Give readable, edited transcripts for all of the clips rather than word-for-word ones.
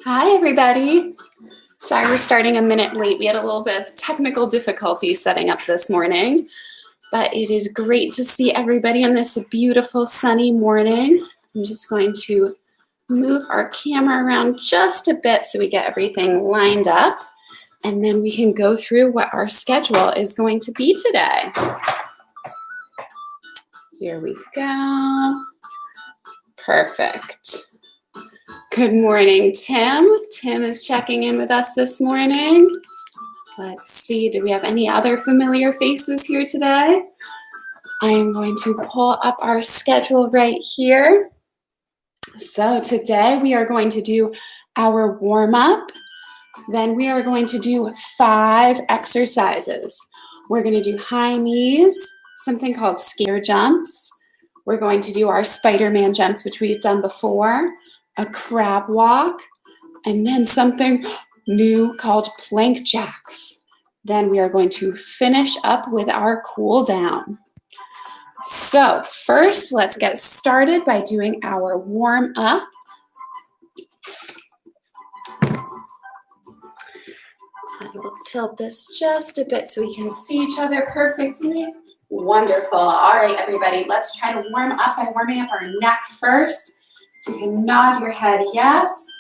Hi, everybody. Sorry we're starting a minute late. We had a little bit of technical difficulty setting up this morning, but it is great to see everybody on this beautiful sunny morning. I'm just going to move our camera around just a bit so we get everything lined up, and then we can go through what our schedule is going to be today. Here we go. Perfect. Good morning, Tim. Tim is checking in with us this morning. Let's see, do we have any other familiar faces here today? I am going to pull up our schedule right here. So today we are going to do our warm-up. Then we are going to do 5 exercises. We're going to do high knees, something called scare jumps. We're going to do our Spider-Man jumps, which we've done before, a crab walk, and then something new called plank jacks. Then we are going to finish up with our cool down. So first, let's get started by doing our warm up. I will tilt this just a bit so we can see each other perfectly. Wonderful. All right, everybody, let's try to warm up by warming up our neck first. So you can nod your head yes,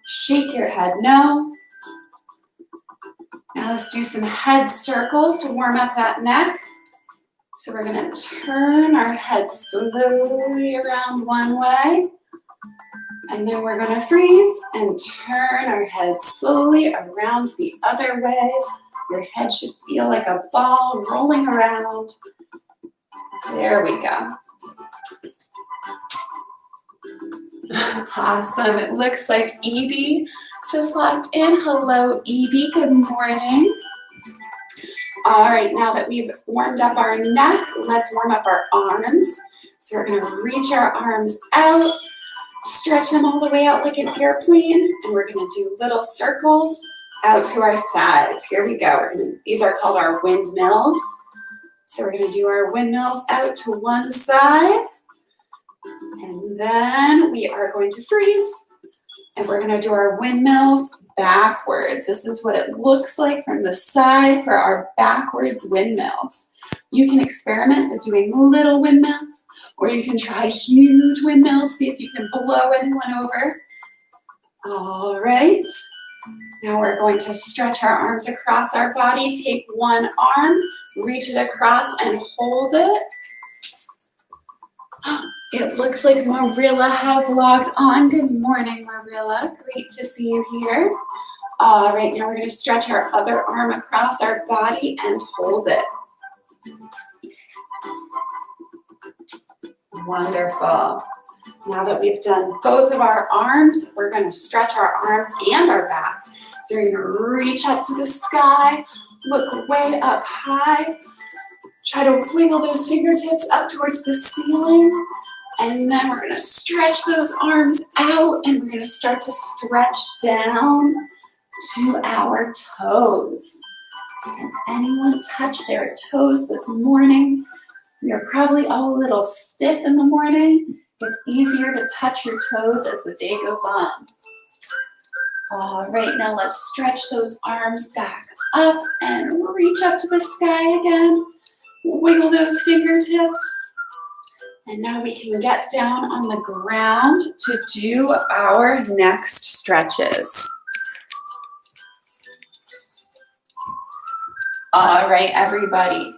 shake your head no. Now let's do some head circles to warm up that neck. So we're going to turn our head slowly around one way. And then we're going to freeze and turn our head slowly around the other way. Your head should feel like a ball rolling around. There we go. Awesome. It looks like Evie just logged in. Hello, Evie. Good morning. All right, now that we've warmed up our neck, let's warm up our arms. So we're going to reach our arms out, stretch them all the way out like an airplane, and we're going to do little circles out to our sides. Here we go. These are called our windmills. So we're going to do our windmills out to one side. And then we are going to freeze, and we're going to do our windmills backwards. This is what it looks like from the side for our backwards windmills. You can experiment with doing little windmills, or you can try huge windmills, see if you can blow anyone over. All right. Now we're going to stretch our arms across our body. Take one arm, reach it across, and hold it. It looks like Marilla has logged on. Good morning, Marilla. Great to see you here. All right, now we're going to stretch our other arm across our body and hold it. Wonderful. Now that we've done both of our arms, we're going to stretch our arms and our back. So you're going to reach up to the sky, look way up high. Try to wiggle those fingertips up towards the ceiling. And then we're going to stretch those arms out, and we're going to start to stretch down to our toes. Has anyone touched their toes this morning? You're probably all a little stiff in the morning. It's easier to touch your toes as the day goes on. All right, now let's stretch those arms back up and reach up to the sky again. Wiggle those fingertips. And now we can get down on the ground to do our next stretches. All right, everybody.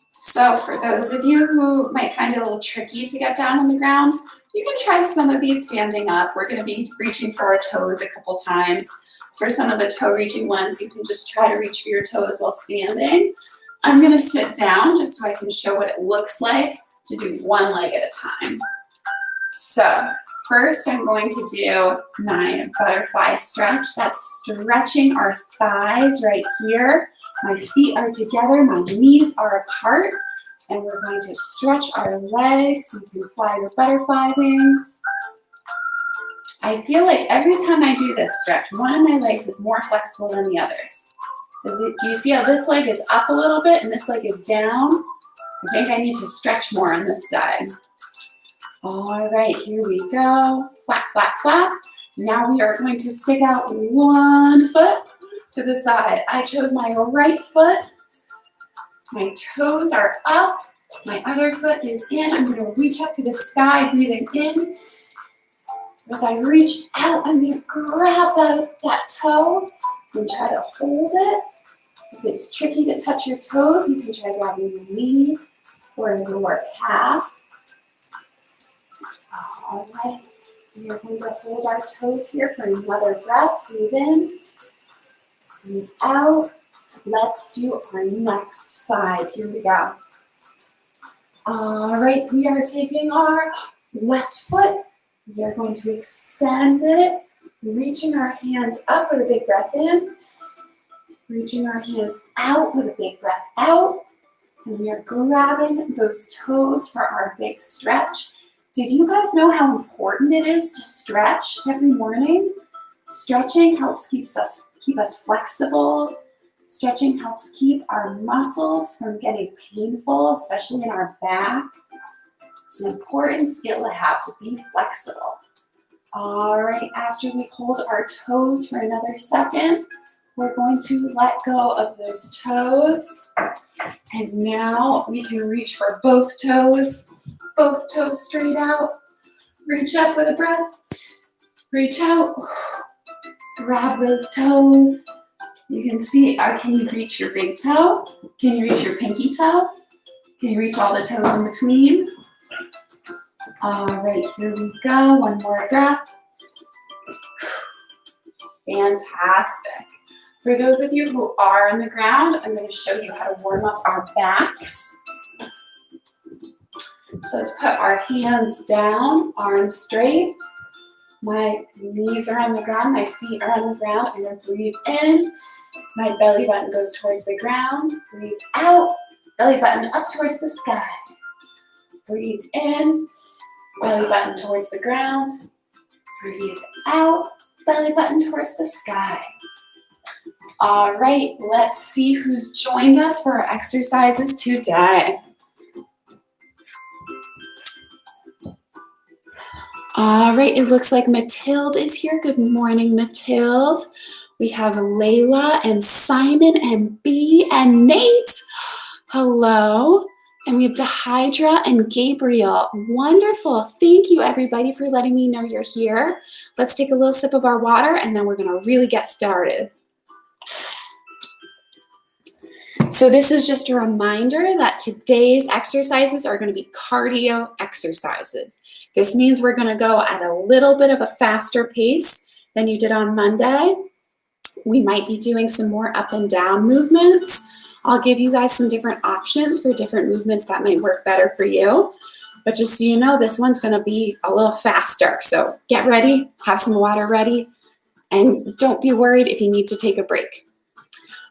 So for those of you who might find it a little tricky to get down on the ground, you can try some of these standing up. We're going to be reaching for our toes a couple times. For some of the toe reaching ones, you can just try to reach for your toes while standing. I'm going to sit down just so I can show what it looks like to do one leg at a time. So first I'm going to do my butterfly stretch. That's stretching our thighs right here. My feet are together, my knees are apart, and we're going to stretch our legs. You can fly your butterfly wings. I feel like every time I do this stretch, one of my legs is more flexible than the others. Do you see how this leg is up a little bit and this leg is down? I think I need to stretch more on this side. All right, here we go. Flap, flap, flap. Now we are going to stick out one foot to the side. I chose my right foot. My toes are up. My other foot is in. I'm going to reach up to the sky, breathing in. As I reach out, I'm going to grab that toe and try to hold it. If it's tricky to touch your toes, you can try grabbing your knee or your lower calf. All right. We're going to hold our toes here for another breath. Breathe in, breathe out. Let's do our next side. Here we go. All right, we are taking our left foot. We are going to extend it, reaching our hands up with a big breath in, reaching our hands out with a big breath out, and we are grabbing those toes for our big stretch. Did you guys know how important it is to stretch every morning? Stretching helps keep us flexible. Stretching helps keep our muscles from getting painful, especially in our back. It's an important skill to have, to be flexible. All right, after we hold our toes for another second, we're going to let go of those toes. And now we can reach for both toes straight out. Reach up with a breath. Reach out. Grab those toes. You can see, can you reach your big toe? Can you reach your pinky toe? Can you reach all the toes in between? All right, here we go. One more breath. Fantastic. For those of you who are on the ground, I'm going to show you how to warm up our backs. So let's put our hands down, arms straight. My knees are on the ground, my feet are on the ground. I'm going to breathe in. My belly button goes towards the ground. Breathe out. Belly button up towards the sky. Breathe in. Belly button towards the ground. Breathe out. Belly button towards the sky. All right, let's see who's joined us for our exercises today. All right, it looks like Mathilde is here. Good morning, Mathilde. We have Layla and Simon and B and Nate. Hello. And we have Dehydra and Gabriel. Wonderful. Thank you, everybody, for letting me know you're here. Let's take a little sip of our water, and then we're going to really get started. So this is just a reminder that today's exercises are going to be cardio exercises. This means we're going to go at a little bit of a faster pace than you did on Monday. We might be doing some more up and down movements. I'll give you guys some different options for different movements that might work better for you. But just so you know, this one's going to be a little faster. So get ready, have some water ready, and don't be worried if you need to take a break.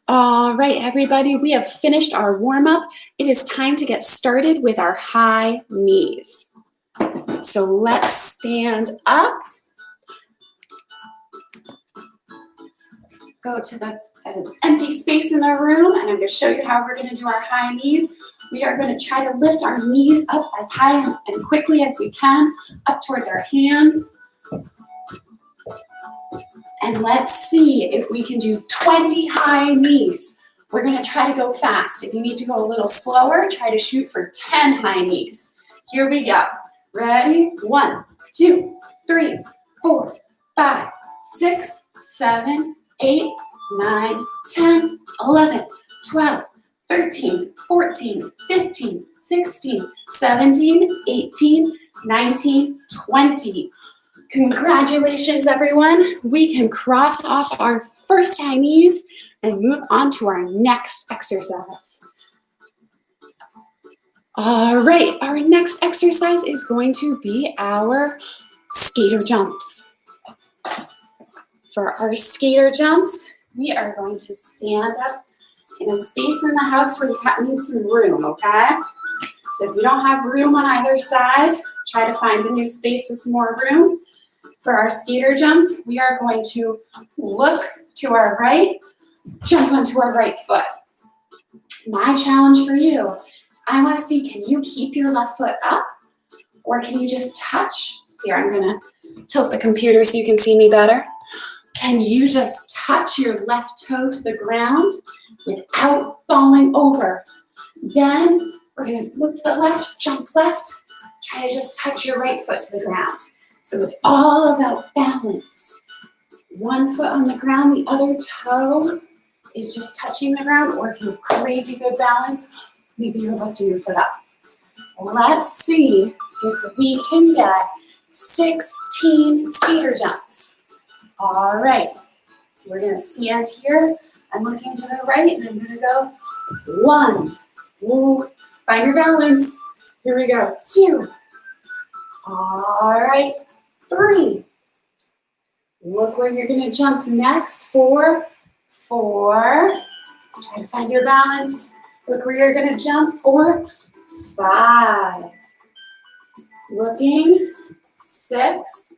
All right, everybody, we have finished our warm-up. It is time to get started with our high knees. So let's stand up. Go to an empty space in the room, and I'm going to show you how we're going to do our high knees. We are going to try to lift our knees up as high and quickly as we can, up towards our hands. And let's see if we can do 20 high knees. We're going to try to go fast. If you need to go a little slower, try to shoot for 10 high knees. Here we go. Ready? 1, 2, 3, 4, 5, 6, 7, 8, 9, 10, 11, 12, 13, 14, 15, 16, 17, 18, 19, 20. Congratulations, everyone. We can cross off our first high knees and move on to our next exercise. All right, our next exercise is going to be our skater jumps. For our skater jumps, we are going to stand up in a space in the house where you need some room, okay? So if you don't have room on either side, try to find a new space with some more room. For our skater jumps, we are going to look to our right, jump onto our right foot. My challenge for you, I want to see, can you keep your left foot up, or can you just touch Here, I'm gonna tilt the computer so you can see me better. Can you just touch your left toe to the ground without falling over? Then we're gonna look to the left, jump left, try to just touch your right foot to the ground. So it's all about balance. One foot on the ground, the other toe is just touching the ground, or if you have crazy good balance, maybe you're lifting your foot up. Let's see if we can get 16 skater jumps. All right, we're gonna stand here. I'm looking to the right and I'm gonna go 1. Ooh, find your balance. Here we go, 2. All right, 3. Look where you're gonna jump next, 4. 4. Try to find your balance. Look where you're gonna jump, 4. 5. Looking, 6.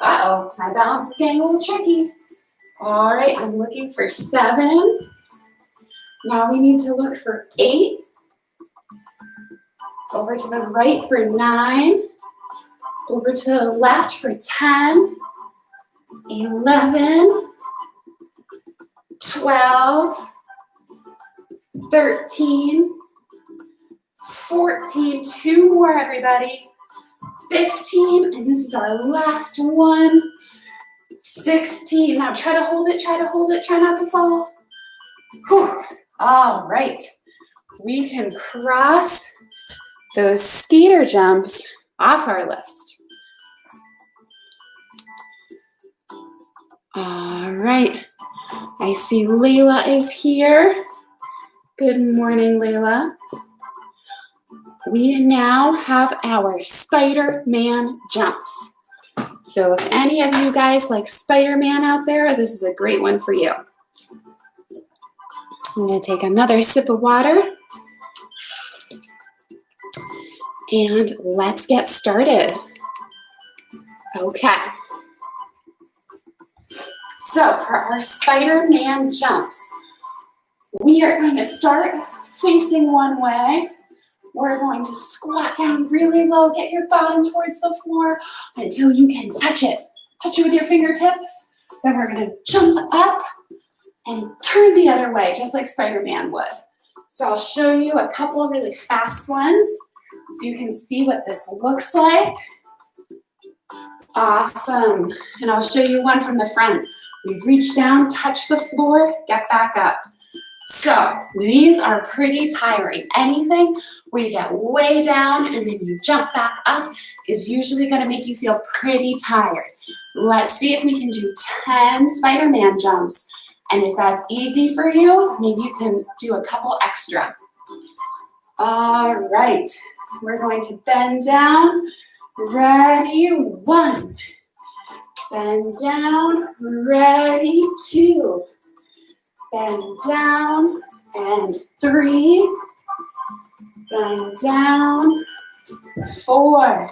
Uh-oh, my balance is getting a little tricky. All right, I'm looking for 7. Now we need to look for 8. Over to the right for 9. Over to the left for 10. 11. 12. 13. 14. 2 more, everybody. 15, and this is our last one. 16. Now try to hold it, try not to fall. Whew. All right. We can cross those skater jumps off our list. All right. I see Layla is here. Good morning, Layla. We now have our Spider-Man jumps. So if any of you guys like Spider-Man out there, this is a great one for you. I'm going to take another sip of water. And let's get started. Okay. So for our Spider-Man jumps, we are going to start facing one way. We're going to squat down really low, get your bottom towards the floor until you can touch it. Touch it with your fingertips. Then we're going to jump up and turn the other way, just like Spider-Man would. So I'll show you a couple of really fast ones so you can see what this looks like. Awesome. And I'll show you one from the front. We reach down, touch the floor, get back up. So these are pretty tiring. Anything where you get way down and then you jump back up is usually going to make you feel pretty tired. Let's see if we can do 10 Spider-Man jumps. And if that's easy for you, maybe you can do a couple extra. All right, we're going to bend down. Ready, 1. Bend down, ready, 2. Bend down, and 3. Bend down, 4.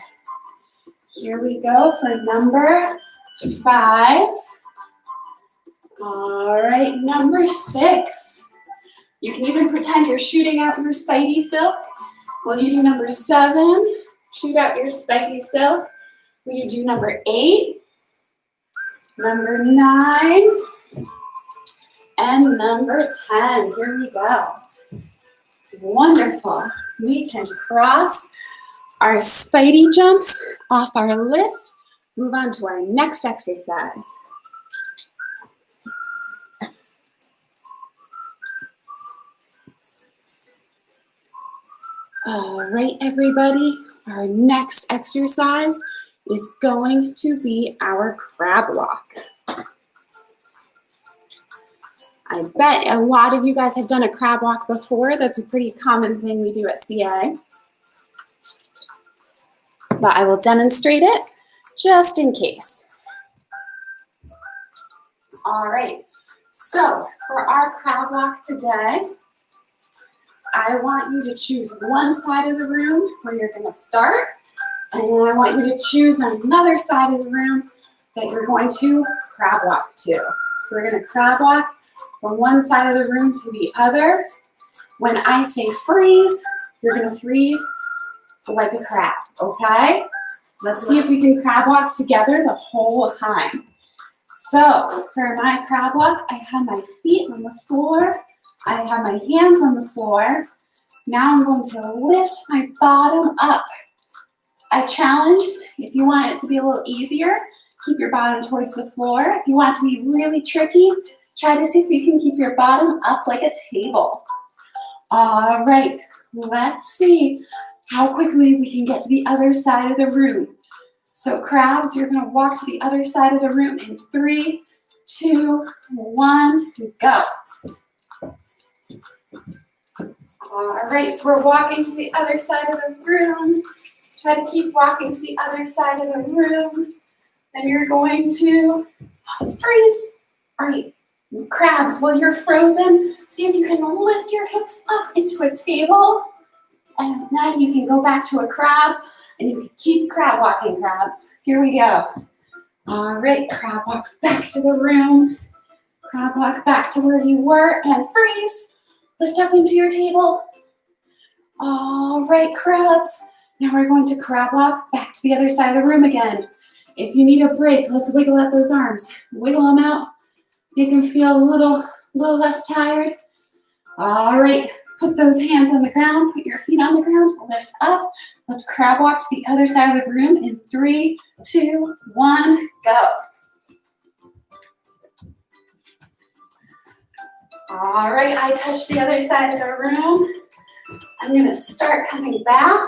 Here we go for number 5. All right, number 6. You can even pretend you're shooting out your Spidey silk. Will you do number 7? Shoot out your Spidey silk. Will you do number 8? Number 9? And number 10. Here we go. Wonderful. We can cross our Spidey jumps off our list. Move on to our next exercise. All right, everybody. Our next exercise is going to be our crab walk. I bet a lot of you guys have done a crab walk before. That's a pretty common thing we do at CA. But I will demonstrate it just in case. All right, so for our crab walk today, I want you to choose one side of the room where you're going to start, and then I want you to choose another side of the room that you're going to crab walk to. So we're going to crab walk from one side of the room to the other. When I say freeze, you're going to freeze like a crab, okay? Let's see if we can crab walk together the whole time. So for my crab walk, I have my feet on the floor. I have my hands on the floor. Now I'm going to lift my bottom up. I challenge, if you want it to be a little easier, keep your bottom towards the floor. If you want it to be really tricky, try to see if you can keep your bottom up like a table. All right, let's see how quickly we can get to the other side of the room. So crabs, you're gonna walk to the other side of the room in 3, 2, 1, go. All right, so we're walking to the other side of the room. Try to keep walking to the other side of the room. And you're going to freeze. All right, crabs, while you're frozen, see if you can lift your hips up into a table. And then you can go back to a crab and you can keep crab walking, crabs. Here we go. All right, crab walk back to the room. Crab walk back to where you were and freeze. Lift up into your table. All right, crabs. Now we're going to crab walk back to the other side of the room again. If you need a break, let's wiggle out those arms. Wiggle them out. You can feel a little less tired. All right, put those hands on the ground. Put your feet on the ground. Lift up. Let's crab walk to the other side of the room in 3, 2, 1, go. All right, I touched the other side of the room. I'm gonna start coming back.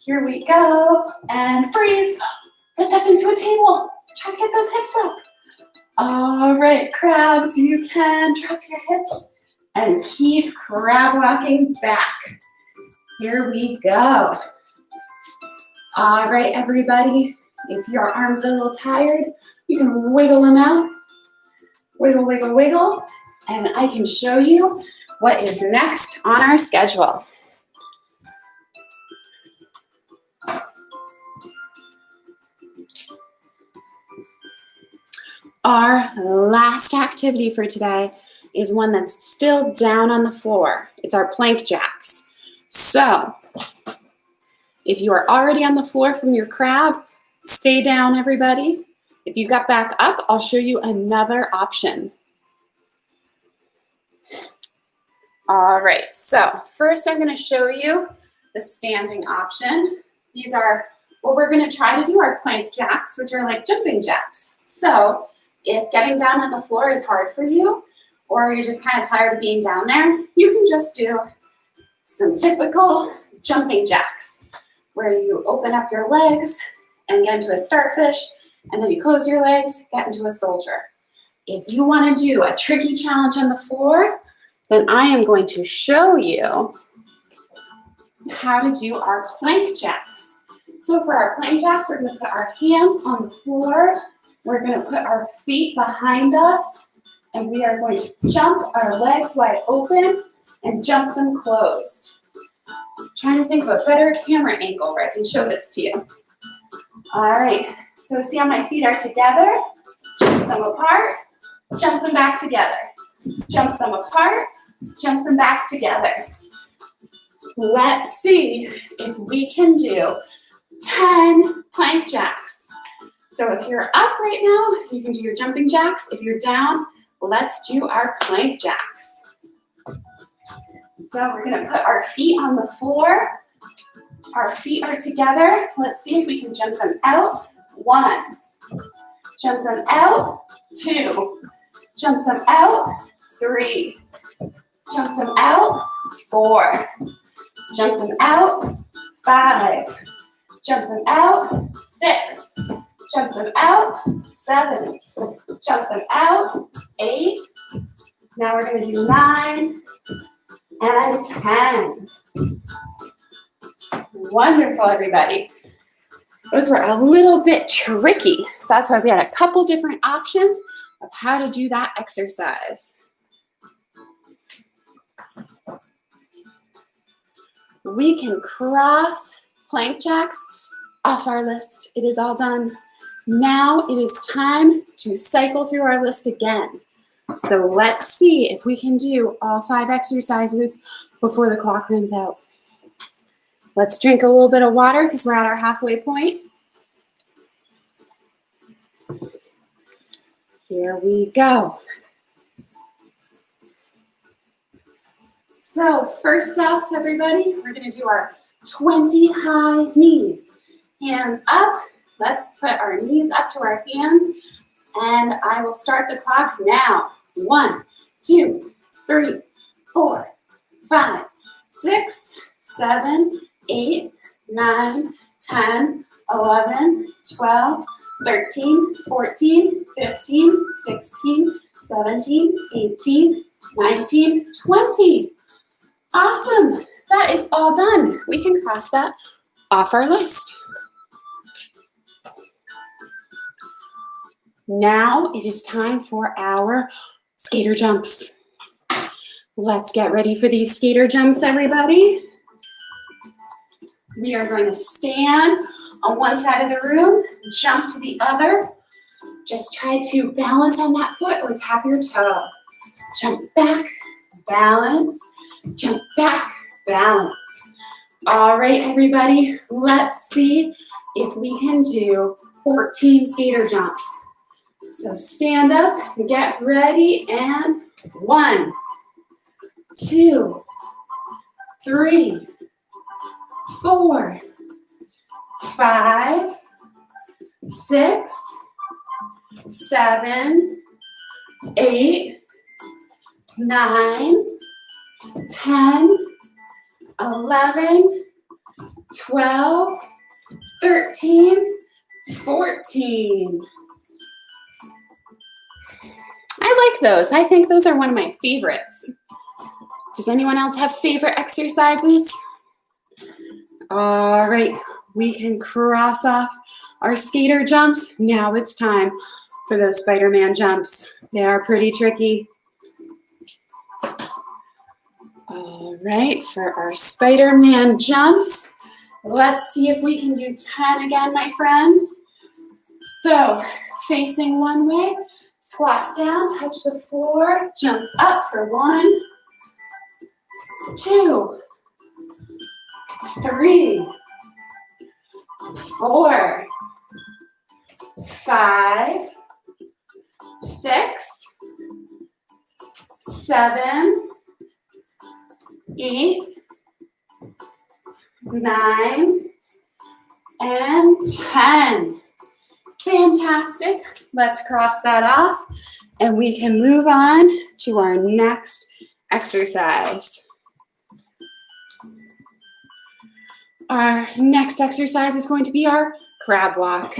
Here we go, and freeze. Lift up into a table. Try to get those hips up. All right, crabs, you can drop your hips and keep crab walking back. Here we go. All right, everybody, if your arms are a little tired, you can wiggle them out. Wiggle, wiggle, wiggle, and I can show you what is next on our schedule. Our last activity for today is one that's still down on the floor. It's our plank jacks. So, if you are already on the floor from your crab, stay down, everybody. If you got back up, I'll show you another option. All right, so first I'm gonna show you the standing option. These are what we're gonna try to do, our plank jacks, which are like jumping jacks. So, if getting down on the floor is hard for you, or you're just kind of tired of being down there, you can just do some typical jumping jacks, where you open up your legs and get into a starfish, and then you close your legs, get into a soldier. If you want to do a tricky challenge on the floor, then I am going to show you how to do our plank jacks. So for our plank jacks, we're going to put our hands on the floor. We're going to put our feet behind us, and we are going to jump our legs wide open and jump them closed. I'm trying to think of a better camera angle where I can show this to you. All right, so see how my feet are together? Jump them apart, jump them back together. Jump them apart, jump them back together. Let's see if we can do 10 plank jacks. So if you're up right now, you can do your jumping jacks. If you're down, let's do our plank jacks. So we're gonna put our feet on the floor. Our feet are together. Let's see if we can jump them out. 1, jump them out. 2, jump them out. 3, jump them out. 4, jump them out. 5, jump them out. 6, jump them out. 7, jump them out. 8, now we're going to do 9 and 10. Wonderful, everybody. Those were a little bit tricky, so that's why we had a couple different options of how to do that exercise. We can cross plank jacks off our list. It is all done. Now it is time to cycle through our list again. So let's see if we can do all 5 exercises before the clock runs out. Let's drink a little bit of water because we're at our halfway point. Here we go. So first up, everybody, we're going to do our 20 high knees. Hands up. Let's put our knees up to our hands, and I will start the clock now. 1, 2, 3, 4, 5, 6, 7, 8, 9, 10, 11, 12, 13, 14, 15, 16, 17, 18, 19, 20. Awesome. That is all done. We can cross that off our list. Now it is time for our skater jumps. Let's get ready for these skater jumps, everybody. We are going to stand on one side of the room, jump to the other. Just try to balance on that foot or tap your toe. Jump back, balance, jump back, balance. All right, everybody, let's see if we can do 14 skater jumps. So stand up, get ready, and 1, 2, 3, 4, 5, 6, 7, 8, 9, 10, 11, 12, 13, 14. I like those. I think those are one of my favorites. Does anyone else have favorite exercises? All right, we can cross off our skater jumps. Now it's time for those Spider-Man jumps. They are pretty tricky. All right, for our Spider-Man jumps, let's see if we can do 10 again, my friends. So, facing one way, squat down, touch the floor, jump up for 1, 2, 3, 4, 5, 6, 7, 8, 9, and 10. Fantastic. Let's cross that off, and we can move on to our next exercise. Our next exercise is going to be our crab walk.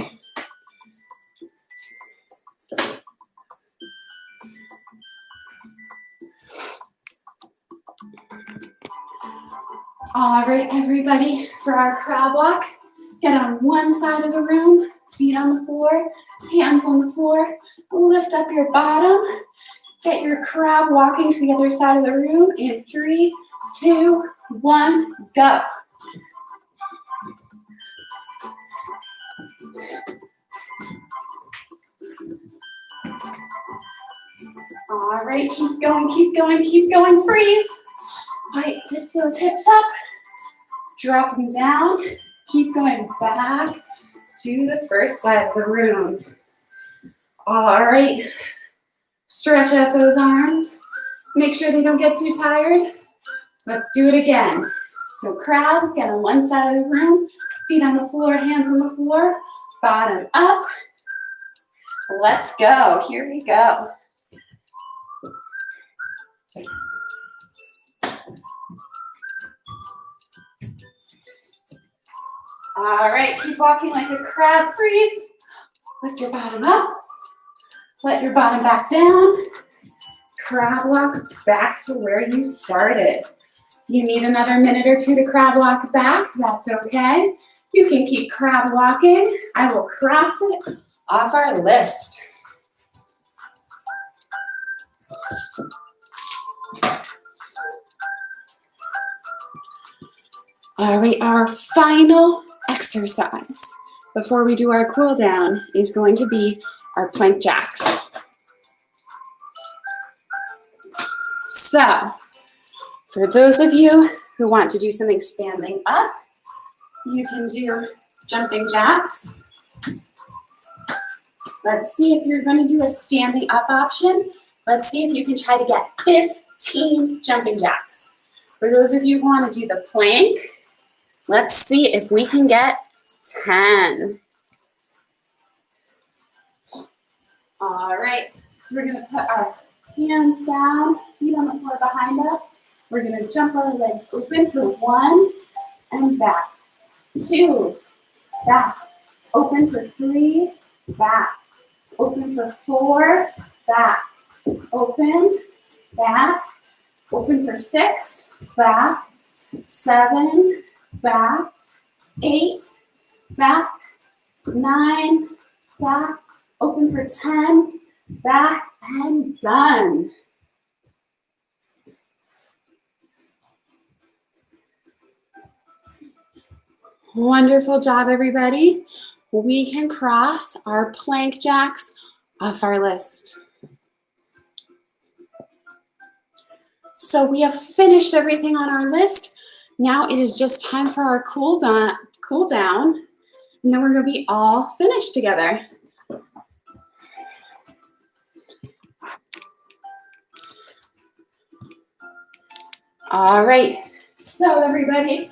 All right, everybody, for our crab walk, get on one side of the room, feet on the floor, hands on the floor, lift up your bottom, get your crab walking to the other side of the room in 3, 2, 1, go. All right, keep going, keep going, keep going, freeze. All right, lift those hips up, drop them down, keep going back to the first side of the room. All right, stretch out those arms. Make sure they don't get too tired. Let's do it again. So crabs, get on one side of the room, feet on the floor, hands on the floor, bottom up. Let's go, here we go. All right, keep walking like a crab, freeze. Lift your bottom up, let your bottom back down. Crab walk back to where you started. You need another minute or two to crab walk back, that's okay. You can keep crab walking. I will cross it off our list. All right, our final exercise before we do our cool down is going to be our plank jacks. So, for those of you who want to do something standing up, You can do jumping jacks. Let's see if you're going to do a standing up option. Let's see if you can try to get 15 jumping jacks. For those of you who want to do the plank, let's see if we can get 10. All right, so we're going to put our hands down, feet on the floor behind us. We're going to jump our legs open for 1 and back. 2, back. Open for 3, back. Open for 4, back. Open, back. Open for 6, back. 7, back. 8, back. 9, back. Open for 10, back, and done. Wonderful job, everybody. We can cross our plank jacks off our list. So we have finished everything on our list. Now it is just time for our cool down, and then we're going to be all finished together. All right, so everybody,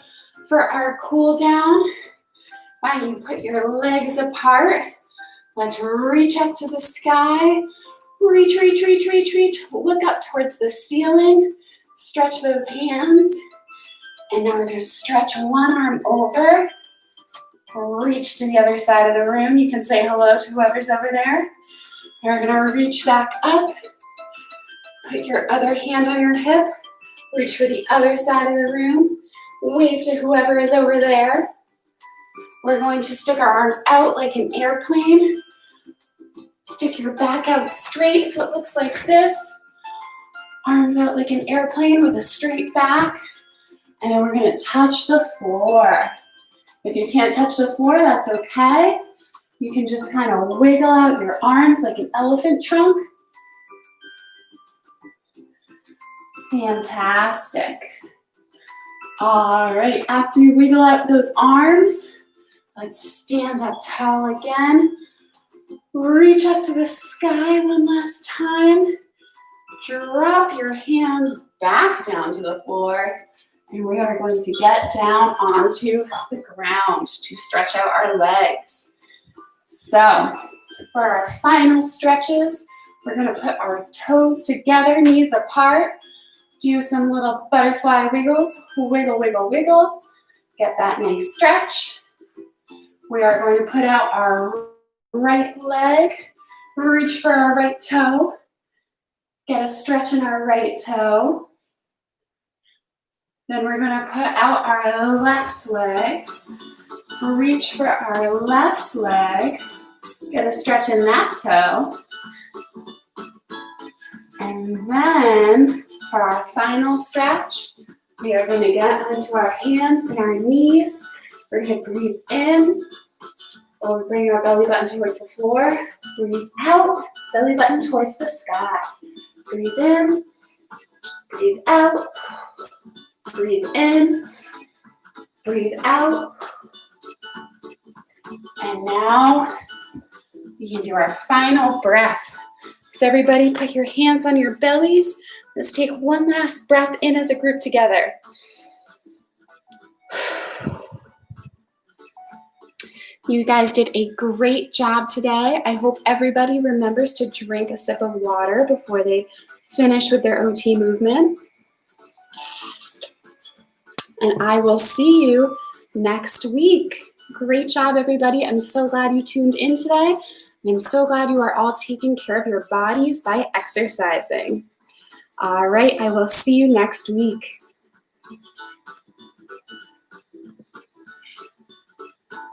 for our cool down, why don't you put your legs apart? Let's reach up to the sky. Reach, reach, reach, reach, reach. Look up towards the ceiling. Stretch those hands. And now we're going to stretch one arm over. Reach to the other side of the room. You can say hello to whoever's over there. We're going to reach back up. Put your other hand on your hip. Reach for the other side of the room. Wave to whoever is over there. We're going to stick our arms out like an airplane. Stick your back out straight so it looks like this. Arms out like an airplane with a straight back. And then we're going to touch the floor. If you can't touch the floor, that's okay. You can just kind of wiggle out your arms like an elephant trunk. Fantastic. All right, after you wiggle out those arms, let's stand up tall again. Reach up to the sky one last time. Drop your hands back down to the floor. And we are going to get down onto the ground to stretch out our legs. So, for our final stretches, we're going to put our toes together, knees apart. Do some little butterfly wiggles. Wiggle, wiggle, wiggle. Get that nice stretch. We are going to put out our right leg. Reach for our right toe. Get a stretch in our right toe. Then we're going to put out our left leg. Reach for our left leg. Get a stretch in that toe. And then for our final stretch, we are going to get onto our hands and our knees. We're going to breathe in. We'll bring our belly button towards the floor. Breathe out, belly button towards the sky. Breathe in, breathe out, breathe in, breathe out. And now we can do our final breath. So everybody put your hands on your bellies. Let's take one last breath in as a group together. You guys did a great job today. I hope everybody remembers to drink a sip of water before they finish with their OT movement. And I will see you next week. Great job, everybody. I'm so glad you tuned in today. And I'm so glad you are all taking care of your bodies by exercising. All right, I will see you next week.